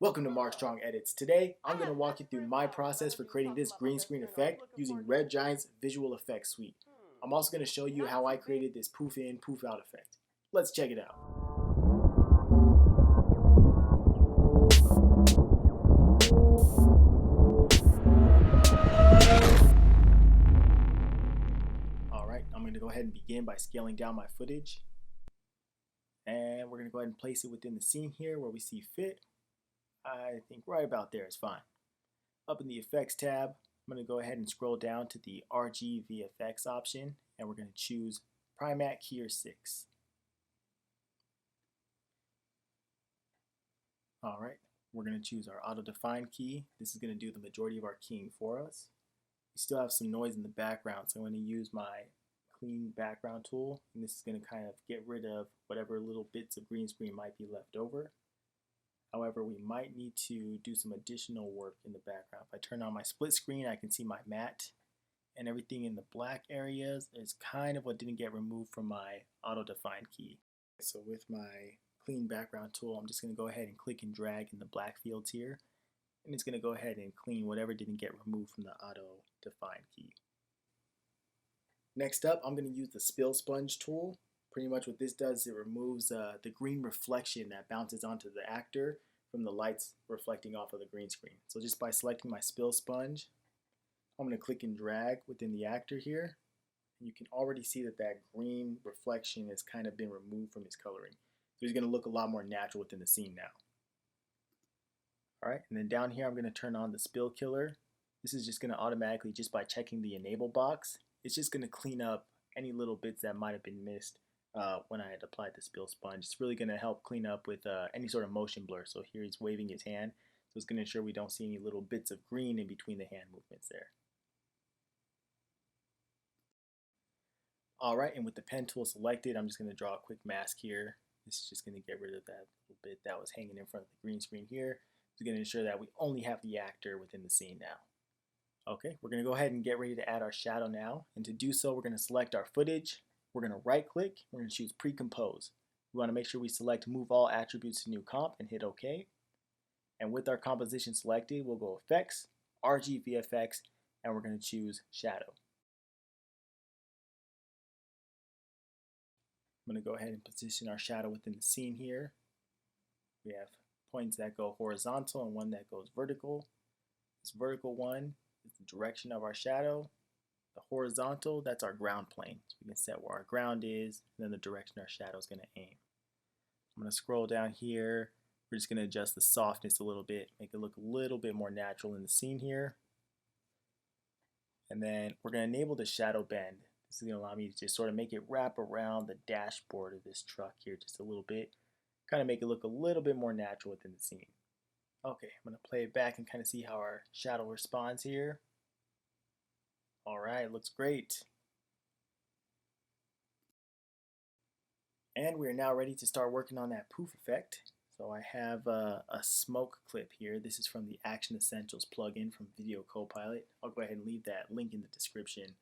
Welcome to MarcStrong Edits. Today, I'm going to walk you through my process for creating this green screen effect using Red Giant's visual effects suite. I'm also going to show you how I created this poof in, poof out effect. Let's check it out. Alright, I'm going to go ahead and begin by scaling down my footage. And we're going to go ahead and place it within the scene here where we see fit. I think right about there is fine. Up in the Effects tab, I'm going to go ahead and scroll down to the RG VFX option, and we're going to choose Primat Keyer 6. Alright, we're going to choose our auto-define key. This is going to do the majority of our keying for us. We still have some noise in the background, so I'm going to use my clean background tool, and this is going to kind of get rid of whatever little bits of green screen might be left over. However, we might need to do some additional work in the background. If I turn on my split screen, I can see my matte, and everything in the black areas is kind of what didn't get removed from my auto-define key. So with my clean background tool, I'm just going to go ahead and click and drag in the black fields here, and it's going to go ahead and clean whatever didn't get removed from the auto-define key. Next up, I'm going to use the spill sponge tool. Pretty much what this does is it removes the green reflection that bounces onto the actor from the lights reflecting off of the green screen. So just by selecting my spill sponge, I'm going to click and drag within the actor here. You can already see that that green reflection has kind of been removed from his coloring. So he's going to look a lot more natural within the scene now. Alright, and then down here I'm going to turn on the spill killer. This is just going to automatically, just by checking the enable box, it's just going to clean up any little bits that might have been missed when I had applied the spill sponge. It's really going to help clean up with any sort of motion blur. So here he's waving his hand, so it's going to ensure we don't see any little bits of green in between the hand movements there. Alright, and with the pen tool selected, I'm just going to draw a quick mask here. This is just going to get rid of that little bit that was hanging in front of the green screen here. It's going to ensure that we only have the actor within the scene now. Okay, we're going to go ahead and get ready to add our shadow now. And to do so, we're going to select our footage. We're going to right click. We're going to choose Pre-Compose. We want to make sure we select Move All Attributes to New Comp and hit OK. And with our composition selected, we'll go Effects, RG VFX, and we're going to choose Shadow. I'm going to go ahead and position our shadow within the scene here. We have points that go horizontal and one that goes vertical. This vertical one is the direction of our shadow. The horizontal, that's our ground plane. So we can set where our ground is, and then the direction our shadow is going to aim. I'm going to scroll down here. We're just going to adjust the softness a little bit, make it look a little bit more natural in the scene here. And then we're going to enable the shadow bend. This is going to allow me to just sort of make it wrap around the dashboard of this truck here just a little bit. Kind of make it look a little bit more natural within the scene. Okay, I'm going to play it back and kind of see how our shadow responds here. Alright, looks great. And we are now ready to start working on that poof effect. So I have a smoke clip here. This is from the Action Essentials plugin from Video Copilot. I'll go ahead and leave that link in the description.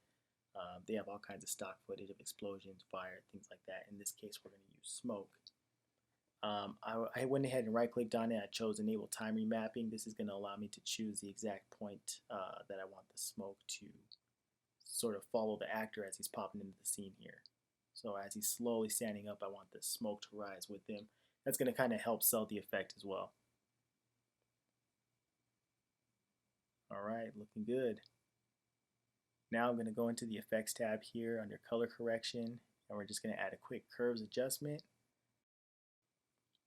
They have all kinds of stock footage of explosions, fire, things like that. In this case, we're going to use smoke. I went ahead and right-clicked on it. I chose Enable Time Remapping. This is going to allow me to choose the exact point that I want the smoke to sort of follow the actor as he's popping into the scene here. So as he's slowly standing up, I want the smoke to rise with him. That's going to kind of help sell the effect as well. Alright, looking good. Now I'm going to go into the Effects tab here under Color Correction, and we're just going to add a quick Curves adjustment.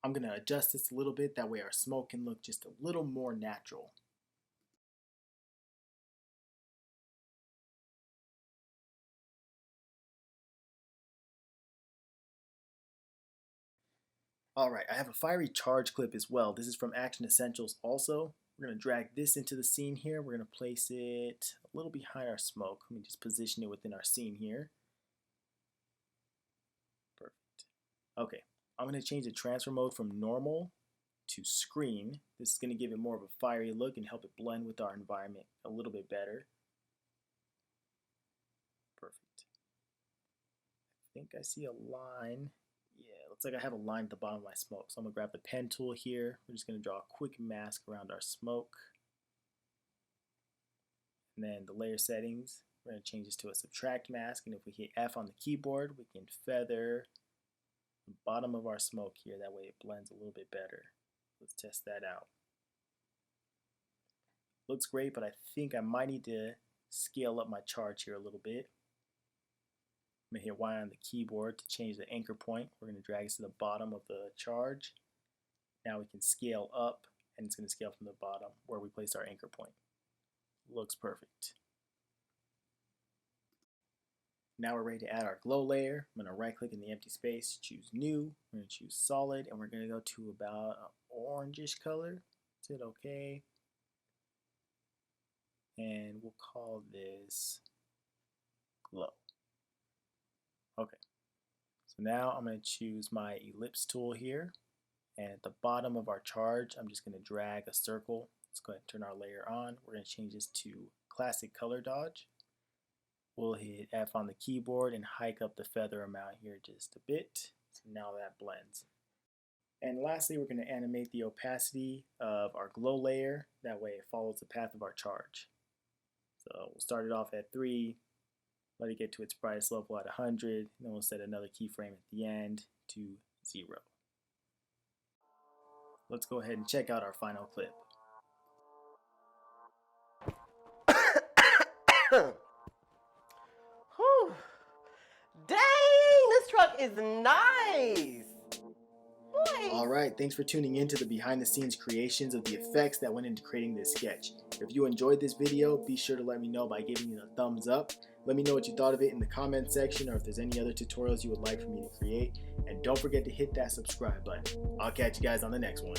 I'm going to adjust this a little bit, that way our smoke can look just a little more natural. Alright, I have a fiery charge clip as well. This is from Action Essentials also. We're going to drag this into the scene here. We're going to place it a little behind our smoke. Let me just position it within our scene here. Perfect. Okay, I'm going to change the transfer mode from normal to screen. This is going to give it more of a fiery look and help it blend with our environment a little bit better. Perfect. I think I see a line Yeah, looks like I have a line at the bottom of my smoke. So I'm gonna grab the pen tool here. We're just gonna draw a quick mask around our smoke. And then the layer settings, we're gonna change this to a subtract mask. And if we hit F on the keyboard, we can feather the bottom of our smoke here. That way it blends a little bit better. Let's test that out. Looks great, but I think I might need to scale up my charge here a little bit. I'm gonna hit Y on the keyboard to change the anchor point. We're gonna drag this to the bottom of the charge. Now we can scale up, and it's gonna scale from the bottom where we placed our anchor point. Looks perfect. Now we're ready to add our glow layer. I'm gonna right click in the empty space, choose new. We're gonna choose solid, and we're gonna go to about an orangish color. Is it okay? And we'll call this glow. Okay, so now I'm going to choose my ellipse tool here, and at the bottom of our charge I'm just going to drag a circle. Let's go ahead and turn our layer on. We're going to change this to classic color dodge. We'll hit F on the keyboard and hike up the feather amount here just a bit. So now that blends. And lastly, we're going to animate the opacity of our glow layer. That way it follows the path of our charge. So we'll start it off at 3. Let it get to its brightest level at 100, and then we'll set another keyframe at the end to 0. Let's go ahead and check out our final clip. Whew. Dang, this truck is nice. Alright, thanks for tuning in to the behind the scenes creations of the effects that went into creating this sketch. If you enjoyed this video, be sure to let me know by giving it a thumbs up. Let me know what you thought of it in the comment section, or if there's any other tutorials you would like for me to create. And don't forget to hit that subscribe button. I'll catch you guys on the next one.